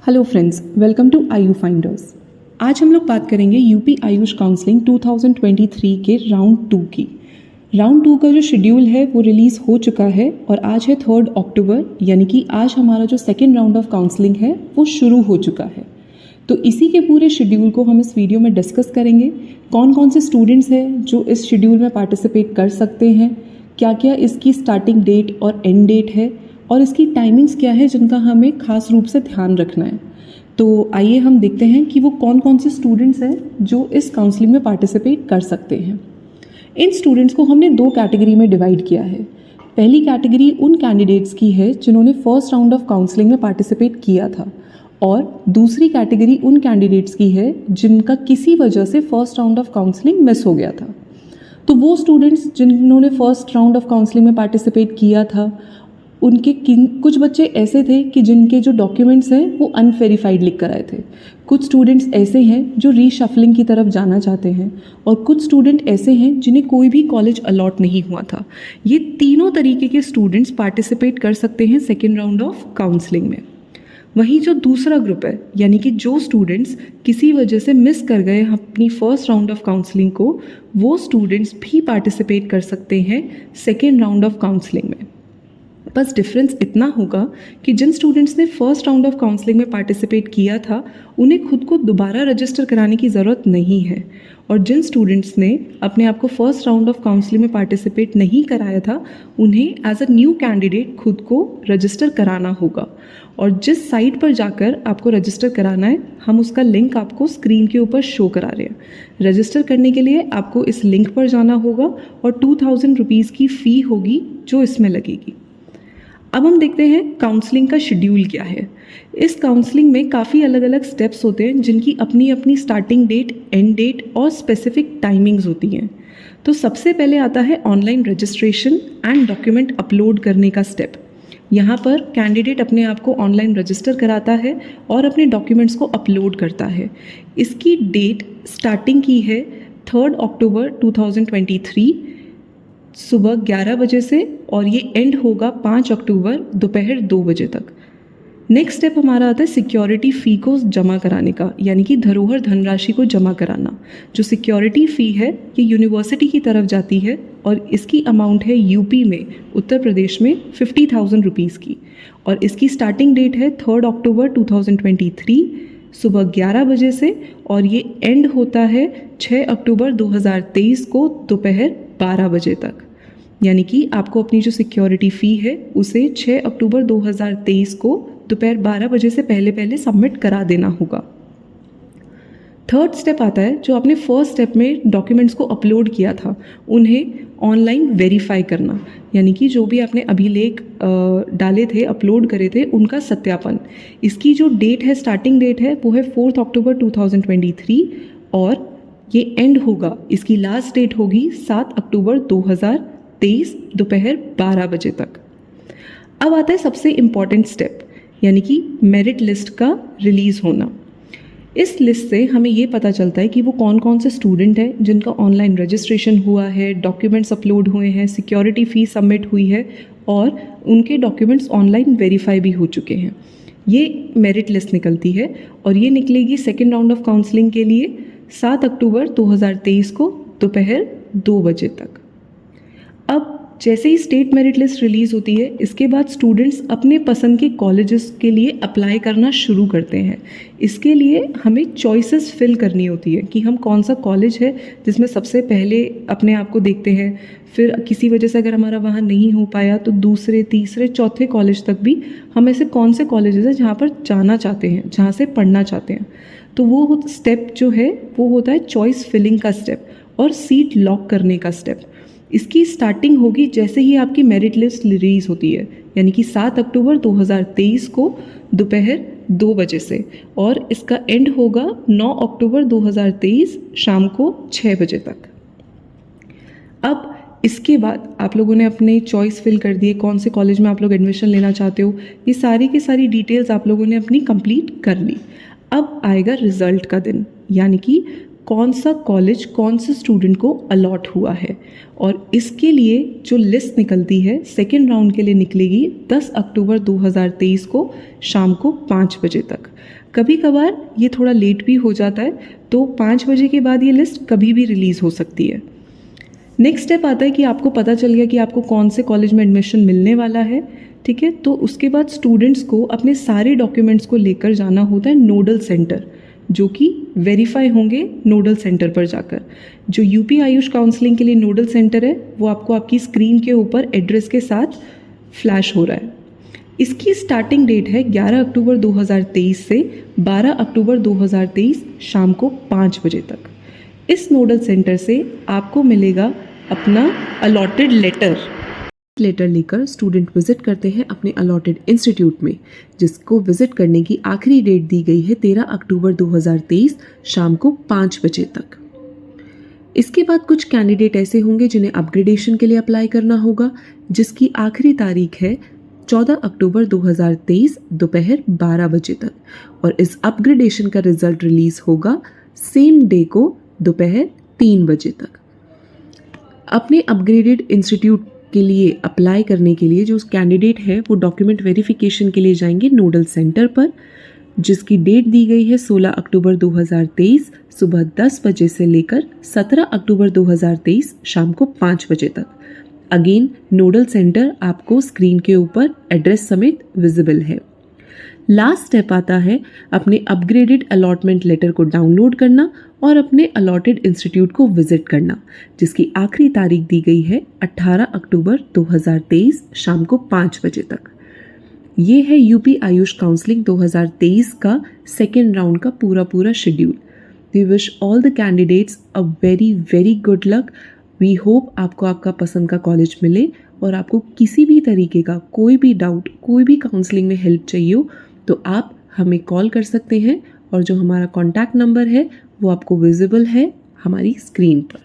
Hello friends, welcome to आयु finders. आज हम लोग बात करेंगे यूपी आयुष काउंसलिंग 2023 के राउंड 2 की। राउंड 2 का जो शेड्यूल है वो रिलीज़ हो चुका है और आज है 3 अक्टूबर, यानी कि आज हमारा जो सेकेंड राउंड ऑफ काउंसलिंग है वो शुरू हो चुका है। तो इसी के पूरे शेड्यूल को हम इस वीडियो में डिस्कस करेंगे। कौन कौन से स्टूडेंट्स हैं जो इस शेड्यूल में पार्टिसिपेट कर सकते हैं, क्या क्या इसकी स्टार्टिंग डेट और एंड डेट है, और इसकी टाइमिंग्स क्या है जिनका हमें खास रूप से ध्यान रखना है। तो आइए हम देखते हैं कि वो कौन कौन से स्टूडेंट्स हैं जो इस काउंसलिंग में पार्टिसिपेट कर सकते हैं। इन स्टूडेंट्स को हमने 2 कैटेगरी में डिवाइड किया है। पहली कैटेगरी उन कैंडिडेट्स की है जिन्होंने फर्स्ट राउंड ऑफ काउंसलिंग में पार्टिसिपेट किया था, और दूसरी कैटेगरी उन कैंडिडेट्स की है जिनका किसी वजह से first round of counselling miss हो गया था। तो वो स्टूडेंट्स जिन्होंने फर्स्ट राउंड ऑफ काउंसलिंग में पार्टिसिपेट किया था, उनके कुछ बच्चे ऐसे थे कि जिनके जो डॉक्यूमेंट्स हैं वो अनवेरीफाइड लिख कर आए थे। कुछ स्टूडेंट्स ऐसे हैं जो रीशफलिंग की तरफ जाना चाहते हैं, और कुछ स्टूडेंट ऐसे हैं जिन्हें कोई भी कॉलेज अलॉट नहीं हुआ था। ये तीनों तरीके के स्टूडेंट्स पार्टिसिपेट कर सकते हैं सेकेंड राउंड ऑफ काउंसलिंग में। वहीं जो दूसरा ग्रुप है, यानी कि जो स्टूडेंट्स किसी वजह से मिस कर गए अपनी फर्स्ट राउंड ऑफ काउंसलिंग को, वो स्टूडेंट्स भी पार्टिसिपेट कर सकते हैं सेकेंड राउंड ऑफ काउंसलिंग में। बस डिफरेंस इतना होगा कि जिन स्टूडेंट्स ने फर्स्ट राउंड ऑफ काउंसलिंग में पार्टिसिपेट किया था, उन्हें खुद को दोबारा रजिस्टर कराने की ज़रूरत नहीं है, और जिन स्टूडेंट्स ने अपने आप को फर्स्ट राउंड ऑफ काउंसलिंग में पार्टिसिपेट नहीं कराया था, उन्हें एज अ न्यू कैंडिडेट खुद को रजिस्टर कराना होगा। और जिस साइट पर जाकर आपको रजिस्टर कराना है, हम उसका लिंक आपको स्क्रीन के ऊपर शो करा रहे हैं। रजिस्टर करने के लिए आपको इस लिंक पर जाना होगा और 2000 रुपीज़ की फ़ी होगी जो इसमें लगेगी। अब हम देखते हैं काउंसलिंग का शेड्यूल क्या है। इस काउंसलिंग में काफ़ी अलग अलग स्टेप्स होते हैं जिनकी अपनी अपनी स्टार्टिंग डेट, एंड डेट और स्पेसिफिक टाइमिंग्स होती हैं। तो सबसे पहले आता है online registration and document upload करने का स्टेप। यहाँ पर कैंडिडेट अपने आप को ऑनलाइन रजिस्टर कराता है और अपने डॉक्यूमेंट्स को अपलोड करता है। इसकी डेट स्टार्टिंग की है 3 अक्टूबर 2023 सुबह 11 बजे से, और ये एंड होगा 5 अक्टूबर दोपहर 2 बजे तक। नेक्स्ट स्टेप हमारा आता है सिक्योरिटी फ़ी को जमा कराने का, यानी कि धरोहर धनराशि को जमा कराना। जो सिक्योरिटी फ़ी है ये यूनिवर्सिटी की तरफ जाती है, और इसकी अमाउंट है यूपी में, उत्तर प्रदेश में 50,000 रुपीज़ की, और इसकी स्टार्टिंग डेट है 3 अक्टूबर 2023 सुबह 11 बजे से, और ये एंड होता है 6 अक्टूबर 2023 को दोपहर 12 बजे तक। यानी कि आपको अपनी जो सिक्योरिटी फ़ी है उसे 6 अक्टूबर 2023 को दोपहर 12 बजे से पहले पहले सबमिट करा देना होगा। थर्ड स्टेप आता है, जो आपने फर्स्ट स्टेप में डॉक्यूमेंट्स को अपलोड किया था उन्हें ऑनलाइन वेरीफाई करना, यानी कि जो भी आपने अभिलेख डाले थे, अपलोड करे थे, उनका सत्यापन। इसकी जो डेट है, स्टार्टिंग डेट है, वो है 4 अक्टूबर 2023, और ये एंड होगा, इसकी लास्ट डेट होगी 7 अक्टूबर 2023 दोपहर 12 बजे तक। अब आता है सबसे इम्पॉर्टेंट स्टेप, यानी कि मेरिट लिस्ट का रिलीज़ होना। इस लिस्ट से हमें ये पता चलता है कि वो कौन कौन से स्टूडेंट हैं जिनका ऑनलाइन रजिस्ट्रेशन हुआ है, डॉक्यूमेंट्स अपलोड हुए हैं, सिक्योरिटी फ़ी सबमिट हुई है, और उनके डॉक्यूमेंट्स ऑनलाइन वेरीफाई भी हो चुके हैं। ये मेरिट लिस्ट निकलती है, और ये निकलेगी सेकेंड राउंड ऑफ काउंसलिंग के लिए 7 अक्टूबर 2023 को दोपहर 2 बजे तक। अब जैसे ही स्टेट मेरिट लिस्ट रिलीज़ होती है, इसके बाद स्टूडेंट्स अपने पसंद के कॉलेजेस के लिए अप्लाई करना शुरू करते हैं। इसके लिए हमें चॉइसेस फिल करनी होती है कि हम कौन सा कॉलेज है जिसमें सबसे पहले अपने आप को देखते हैं, फिर किसी वजह से अगर हमारा वहाँ नहीं हो पाया तो दूसरे, तीसरे, चौथे कॉलेज तक भी हम ऐसे कौन से कॉलेजेस हैं जहाँ पर जाना चाहते हैं, जहाँ से पढ़ना चाहते हैं। तो वो स्टेप जो है वो होता है चॉइस फिलिंग का स्टेप और सीट लॉक करने का स्टेप। इसकी स्टार्टिंग होगी जैसे ही आपकी मेरिट लिस्ट रिलीज़ होती है, यानी कि 7 अक्टूबर 2023 को दोपहर 2 बजे से, और इसका एंड होगा 9 अक्टूबर 2023 शाम को 6 बजे तक। अब इसके बाद आप लोगों ने अपने चॉइस फिल कर दिए, कौन से कॉलेज में आप लोग एडमिशन लेना चाहते हो, ये सारी की सारी डिटेल्स आप लोगों ने अपनी कंप्लीट कर ली। अब आएगा रिज़ल्ट का दिन, यानी कि कौन सा कॉलेज कौन से स्टूडेंट को अलॉट हुआ है, और इसके लिए जो लिस्ट निकलती है सेकेंड राउंड के लिए निकलेगी 10 अक्टूबर 2023 को शाम को 5 बजे तक। कभी कभार ये थोड़ा लेट भी हो जाता है, तो 5 बजे के बाद ये लिस्ट कभी भी रिलीज़ हो सकती है। नेक्स्ट स्टेप आता है कि आपको पता चल गया कि आपको कौन से कॉलेज में एडमिशन मिलने वाला है, ठीक है। तो उसके बाद स्टूडेंट्स को अपने सारे डॉक्यूमेंट्स को लेकर जाना होता है नोडल सेंटर, जो कि वेरीफाई होंगे नोडल सेंटर पर जाकर। जो यूपी आयुष काउंसलिंग के लिए नोडल सेंटर है वो आपको आपकी स्क्रीन के ऊपर एड्रेस के साथ फ्लैश हो रहा है। इसकी स्टार्टिंग डेट है 11 अक्टूबर 2023 से 12 अक्टूबर 2023 शाम को 5 बजे तक। इस नोडल सेंटर से आपको मिलेगा अपना अलॉटेड लेटर लेकर स्टूडेंट विजिट करते हैं अपने अलॉटेड इंस्टीट्यूट में, जिसको विजिट करने की आखिरी डेट दी गई है 13 अक्टूबर 2023 शाम को 5 बजे तक। इसके बाद कुछ कैंडिडेट ऐसे होंगे जिन्हें अपग्रेडेशन के लिए अप्लाई करना होगा, जिसकी आखिरी तारीख है 14 अक्टूबर 2023 दोपहर 12 बजे तक, और इस अपग्रेडेशन का रिजल्ट रिलीज होगा सेम डे को दोपहर 3 बजे तक। अपने अपग्रेडेड इंस्टीट्यूट के लिए अप्लाई करने के लिए जो कैंडिडेट है वो डॉक्यूमेंट वेरिफिकेशन के लिए जाएंगे नोडल सेंटर पर, जिसकी डेट दी गई है 16 अक्टूबर 2023 सुबह 10 बजे से लेकर 17 अक्टूबर 2023 शाम को 5 बजे तक। अगेन नोडल सेंटर आपको स्क्रीन के ऊपर एड्रेस समेत विजिबल है। लास्ट स्टेप आता है अपने अपग्रेडेड अलॉटमेंट लेटर को डाउनलोड करना और अपने अलॉटेड इंस्टीट्यूट को विजिट करना, जिसकी आखिरी तारीख दी गई है 18 अक्टूबर 2023 शाम को 5 बजे तक। ये है यूपी आयुष काउंसलिंग 2023 का सेकेंड राउंड का पूरा schedule. We wish all the candidates a very good luck. We hope आपको आपका पसंद का कॉलेज मिले, और आपको किसी भी तरीके का कोई भी डाउट, कोई भी काउंसलिंग में हेल्प चाहिए हो तो आप हमें कॉल कर सकते हैं, और जो हमारा कॉन्टैक्ट नंबर है वो आपको विजिबल है हमारी स्क्रीन पर।